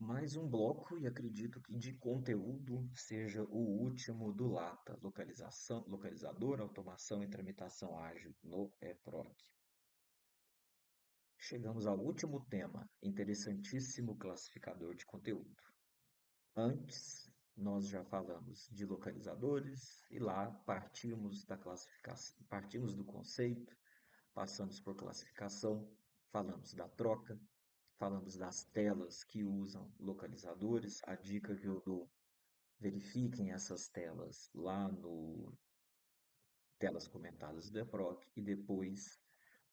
Mais um bloco e acredito que de conteúdo seja o último do LATA, localização, localizador, automação e tramitação ágil no eProc. Chegamos ao último tema, interessantíssimo classificador de conteúdo. Antes, nós já falamos de localizadores e lá partimos da classificação, partimos do conceito, passamos por classificação, falamos da troca, falamos das telas que usam localizadores. A dica que eu dou: verifiquem essas telas lá no telas comentadas do eProc e depois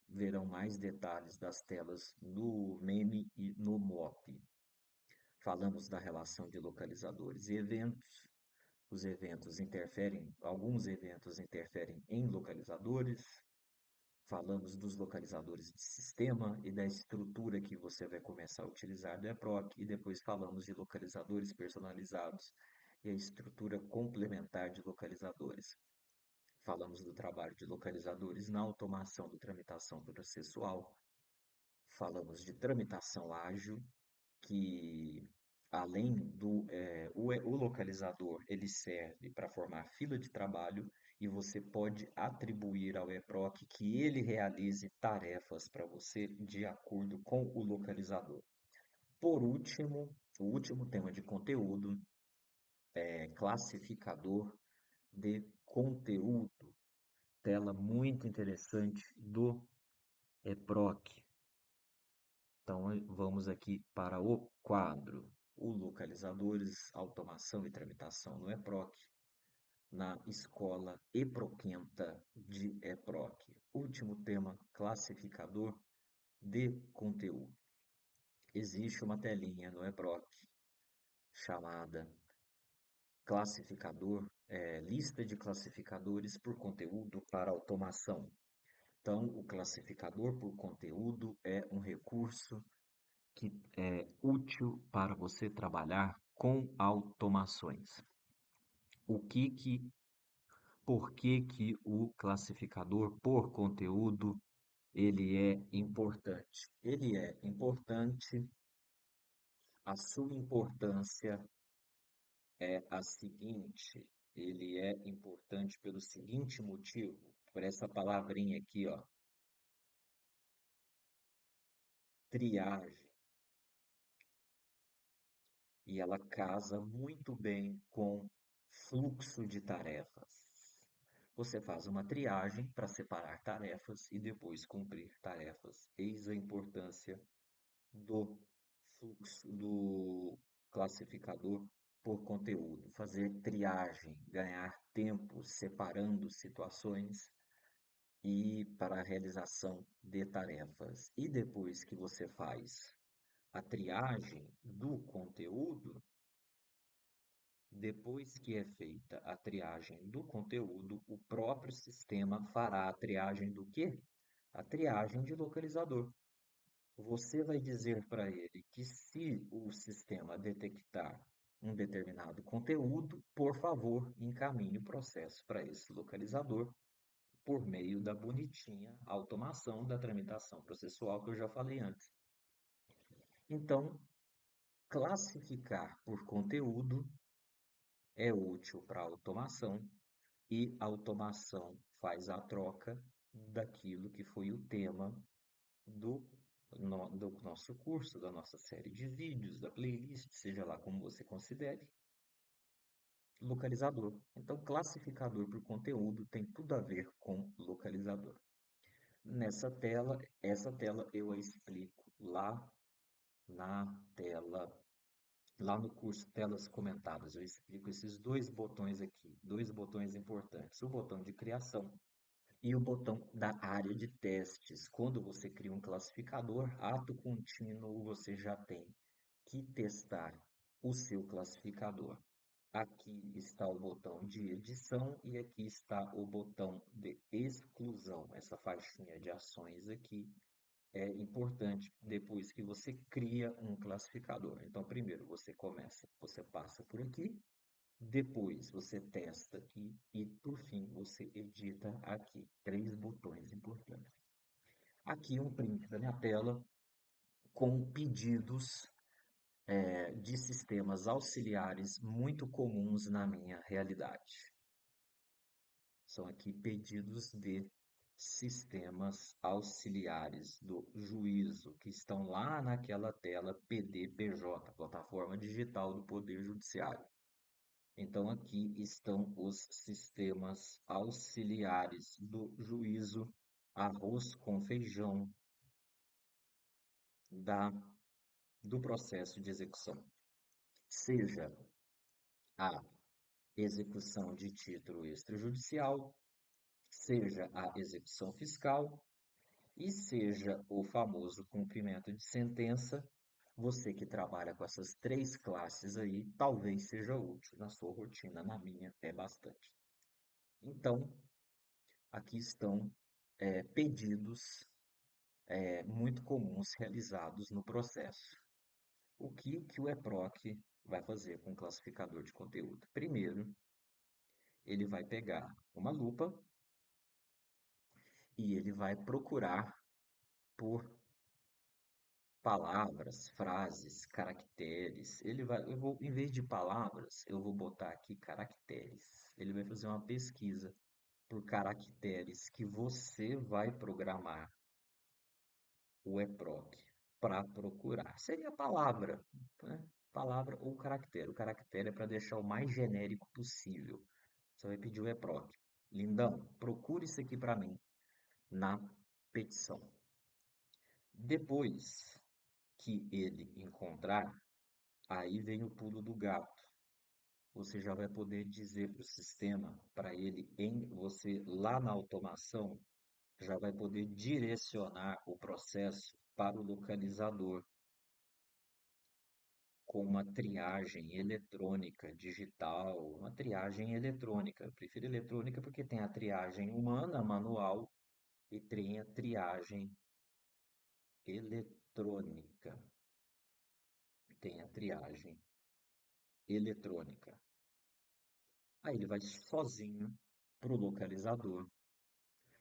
verão mais detalhes das telas no meme e no MOP. Falamos da relação de localizadores e eventos. Os eventos interferem, alguns eventos interferem em localizadores. Falamos dos localizadores de sistema e da estrutura que você vai começar a utilizar do eProc, e depois falamos de localizadores personalizados e a estrutura complementar de localizadores. Falamos do trabalho de localizadores na automação da tramitação processual. Falamos de tramitação ágil, que além do o localizador, ele serve para formar fila de trabalho e você pode atribuir ao eProc que ele realize tarefas para você de acordo com o localizador. Por último, o último tema de conteúdo é classificador de conteúdo. Tela muito interessante do eProc. Então, vamos aqui para o quadro. O localizadores, automação e tramitação no eProc, na escola eProquenta de eProc. Último tema, classificador de conteúdo. Existe uma telinha no eProc chamada classificador, lista de classificadores por conteúdo para automação. Então, o classificador por conteúdo é um recurso que é útil para você trabalhar com automações. O que que, por que que o classificador por conteúdo ele é importante? Ele é importante, a sua importância é a seguinte, ele é importante pelo seguinte motivo, por essa palavrinha aqui, ó, triagem, e ela casa muito bem com fluxo de tarefas. Você faz uma triagem para separar tarefas e depois cumprir tarefas. Eis a importância do fluxo, do classificador por conteúdo. Fazer triagem, ganhar tempo separando situações e para a realização de tarefas. E depois que você faz a triagem do conteúdo, depois que é feita a triagem do conteúdo, o próprio sistema fará a triagem do quê? A triagem de localizador. Você vai dizer para ele que se o sistema detectar um determinado conteúdo, por favor, encaminhe o processo para esse localizador por meio da bonitinha automação da tramitação processual que eu já falei antes. Então, classificar por conteúdo é útil para automação e a automação faz a troca daquilo que foi o tema do, do nosso curso, da nossa série de vídeos, da playlist, seja lá como você considere, localizador. Então, classificador por conteúdo tem tudo a ver com localizador. Nessa tela, essa tela eu a explico lá na tela, lá no curso Telas Comentadas. Eu explico esses dois botões aqui, dois botões importantes. O botão de criação e o botão da área de testes. Quando você cria um classificador, ato contínuo, você já tem que testar o seu classificador. Aqui está o botão de edição e aqui está o botão de exclusão. Essa faixinha de ações aqui é importante depois que você cria um classificador. Então, primeiro você começa, você passa por aqui, depois você testa aqui e, por fim, você edita aqui. Três botões importantes. Aqui um print da minha tela com pedidos de sistemas auxiliares muito comuns na minha realidade. São aqui pedidos de sistemas auxiliares do juízo, que estão lá naquela tela PDPJ, Plataforma Digital do Poder Judiciário. Então, aqui estão os sistemas auxiliares do juízo, arroz com feijão da, do processo de execução. Seja a execução de título extrajudicial, seja a execução fiscal e seja o famoso cumprimento de sentença. Você que trabalha com essas três classes aí, talvez seja útil na sua rotina, na minha é bastante. Então, aqui estão pedidos muito comuns realizados no processo. O que o EPROC vai fazer com o classificador de conteúdo? Primeiro, ele vai pegar uma lupa e ele vai procurar por palavras, frases, caracteres. Em vez de palavras, eu vou botar aqui caracteres. Ele vai fazer uma pesquisa por caracteres que você vai programar o EPROC para procurar. Seria palavra, né? Palavra ou caractere. O caractere é para deixar o mais genérico possível. Você vai pedir o EPROC. Lindão, procure isso aqui para mim na petição. Depois que ele encontrar, aí vem o pulo do gato. Você já vai poder dizer para o sistema, para ele, você lá na automação, já vai poder direcionar o processo para o localizador com uma triagem eletrônica, digital, uma triagem eletrônica. Eu prefiro eletrônica porque tem a triagem humana, manual, e tem a triagem eletrônica. Tem a triagem eletrônica. Aí ele vai sozinho para o localizador,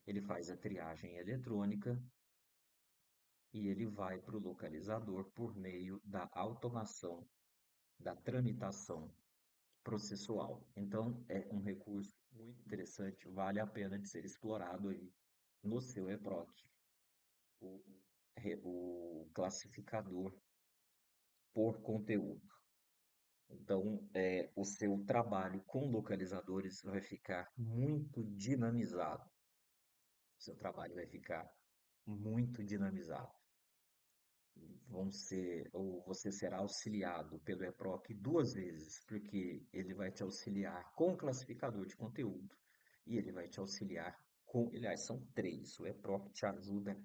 ele faz a triagem eletrônica e ele vai para o localizador por meio da automação da tramitação processual. Então, é um recurso muito interessante, vale a pena de ser explorado aí no seu EPROC, o, o classificador por conteúdo. Então, o seu trabalho com localizadores vai ficar muito dinamizado. O seu trabalho vai ficar muito dinamizado. Ou você será auxiliado pelo EPROC duas vezes, porque ele vai te auxiliar com o classificador de conteúdo e ele vai te auxiliar com, aliás, são três. O EPROC te ajuda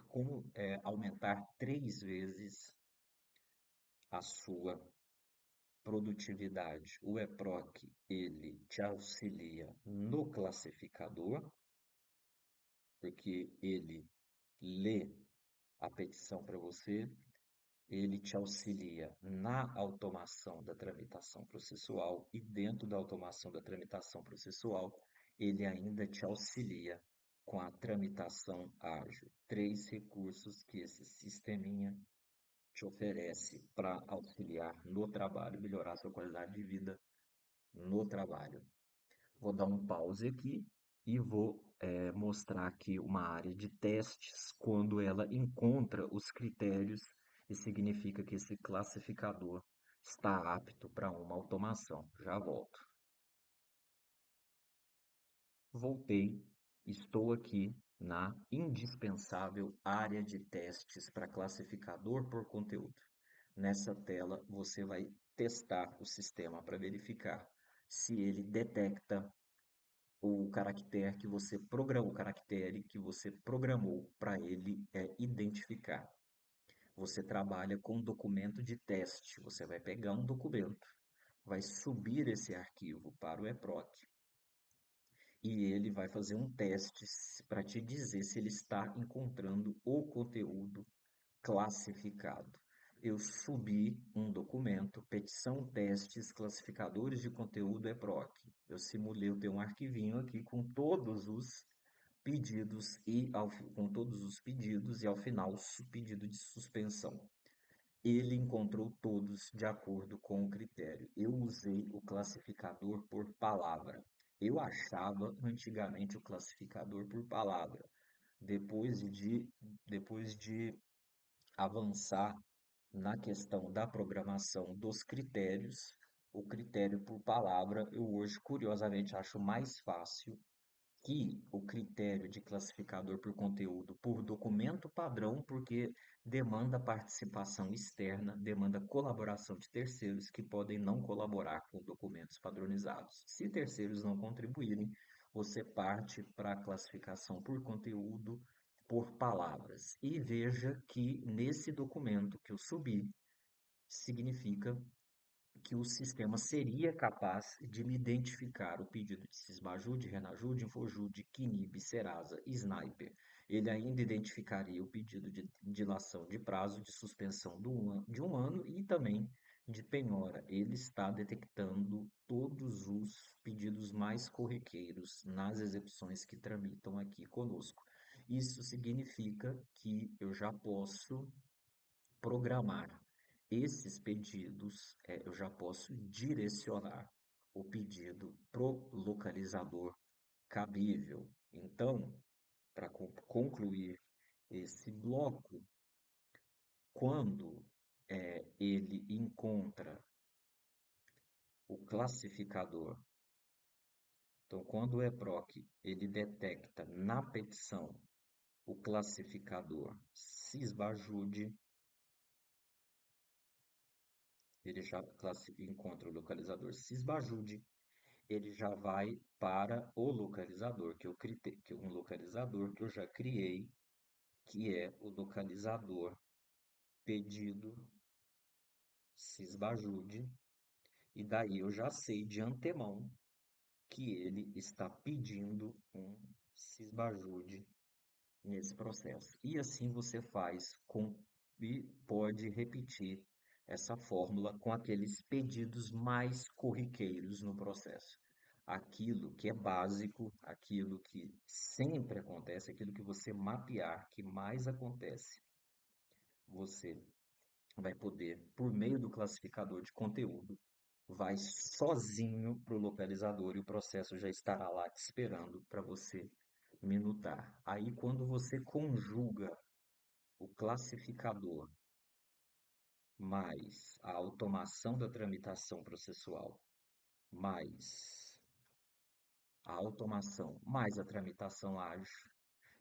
como aumentar três vezes a sua produtividade. O EPROC, ele te auxilia no classificador, porque ele lê a petição para você, ele te auxilia na automação da tramitação processual e dentro da automação da tramitação processual, ele ainda te auxilia com a tramitação ágil. Três recursos que esse sisteminha te oferece para auxiliar no trabalho, melhorar sua qualidade de vida no trabalho. Vou dar um pause aqui e vou mostrar aqui uma área de testes quando ela encontra os critérios e significa que esse classificador está apto para uma automação. Já volto. Voltei, estou aqui na indispensável área de testes para classificador por conteúdo. Nessa tela você vai testar o sistema para verificar se ele detecta o caractere que você programou, o caractere que você programou para ele identificar. Você trabalha com um documento de teste. Você vai pegar um documento, vai subir esse arquivo para o EPROC e ele vai fazer um teste para te dizer se ele está encontrando o conteúdo classificado. Eu subi um documento, petição testes classificadores de conteúdo EPROC. Eu simulei, eu tenho um arquivinho aqui com todos os pedidos e com todos os pedidos e ao final o pedido de suspensão. Ele encontrou todos de acordo com o critério. Eu usei o classificador por palavra. Eu achava antigamente o classificador por palavra. Depois de, depois de avançar na questão da programação dos critérios, o critério por palavra, eu hoje, curiosamente, acho mais fácil que o critério de classificador por conteúdo por documento padrão, porque demanda participação externa, demanda colaboração de terceiros que podem não colaborar com documentos padronizados. Se terceiros não contribuírem, você parte para a classificação por conteúdo por palavras. E veja que nesse documento que eu subi, significa que o sistema seria capaz de me identificar o pedido de Sismajude, Renajude, Infojude, Quinib, Serasa e Sniper. Ele ainda identificaria o pedido de dilação de prazo de suspensão de um ano e também de penhora. Ele está detectando todos os pedidos mais corriqueiros nas execuções que tramitam aqui conosco. Isso significa que eu já posso programar esses pedidos, eu já posso direcionar o pedido pro localizador cabível. Então, para concluir esse bloco, quando ele encontra o classificador, então quando o EPROC ele detecta na petição o classificador cisbajude, ele já encontra o localizador cisbajude, ele já vai para o localizador, que é um localizador que eu já criei, que é o localizador pedido sysbajude, e daí eu já sei de antemão que ele está pedindo um sysbajude nesse processo. E assim você faz com e pode repetir essa fórmula com aqueles pedidos mais corriqueiros no processo. Aquilo que é básico, aquilo que sempre acontece, aquilo que você mapear que mais acontece, você vai poder, por meio do classificador de conteúdo, vai sozinho para o localizador e o processo já estará lá te esperando para você minutar. Aí, quando você conjuga o classificador mais a automação da tramitação processual, mais a automação, mais a tramitação ágil,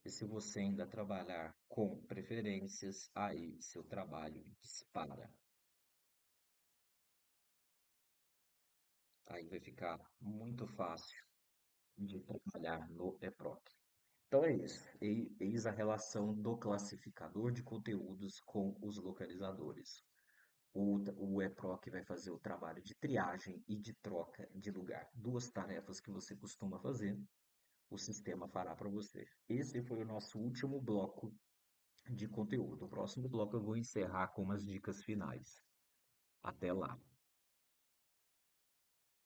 e se você ainda trabalhar com preferências, aí seu trabalho dispara. Aí vai ficar muito fácil de trabalhar no EPROC. Então é isso. Eis a relação do classificador de conteúdos com os localizadores. O EPROC vai fazer o trabalho de triagem e de troca de lugar. Duas tarefas que você costuma fazer, o sistema fará para você. Esse foi o nosso último bloco de conteúdo. O próximo bloco eu vou encerrar com umas dicas finais. Até lá!